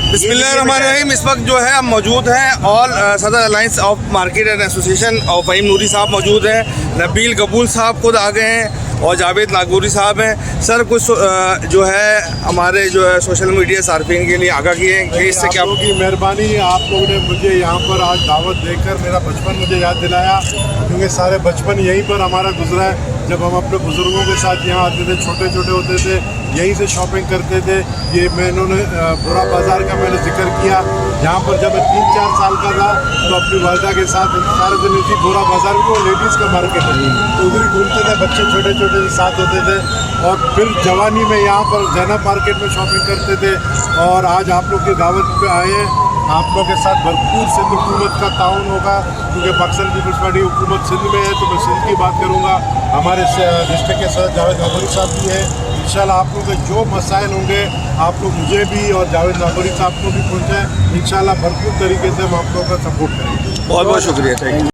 बिस्मिल्लाहिर्रहमानिर्रहीम। इस वक्त जो है हम मौजूद हैं ऑल सदर alliance of market and association और फ़हीम नूरी साहब मौजूद हैं, नबील कबूल साहब खुद आ गए हैं और जावेद नागौरी साहब हैं। सर कुछ जो है हमारे जो है सोशल मीडिया सार्फिन के लिए आगाह किए हैं कि इससे क्या की मेहरबानी, आप लोगों ने मुझे यहाँ पर आज दावत देकर मेरा बचपन मुझे याद दिलाया, क्योंकि सारे बचपन यहीं पर हमारा गुजरा है। जब हम अपने बुज़ुर्गों के साथ यहाँ आते थे, छोटे छोटे होते थे, यहीं से शॉपिंग करते थे। ये इन्होंने बुरा बाज़ार का मैंने जिक्र किया, यहाँ पर जब मैं 3-4 साल का था तो अपनी वालदा के साथ सारे दिन इसी बुरा बाज़ार में, वो लेडीज़ का मार्केट है, तो उधर ही घूमते थे, बच्चे छोटे छोटे साथ होते थे। और फिर जवानी में यहाँ पर जैनब मार्केट में शॉपिंग करते थे। और आज आप लोग की दावत पे आए, आप लोग के साथ भरपूर सिंध हुकूमत का ताउन होगा, क्योंकि पाकिस्तान पीपल्स पार्टी हुकूमत सिंध में है, तो मैं सिंध की बात करूँगा। हमारे डिस्ट्रिक्ट के सदर जावेद नागौरी साहब भी हैं। इंशाल्लाह आप लोगों के जो मसाइल होंगे, आप लोग मुझे भी और जावेद नागौरी साहब को भी पहुँचाएँ। इंशाल्लाह भरपूर तरीके से हम आप लोगों का सपोर्ट करेंगे। बहुत बहुत शुक्रिया। Thank you.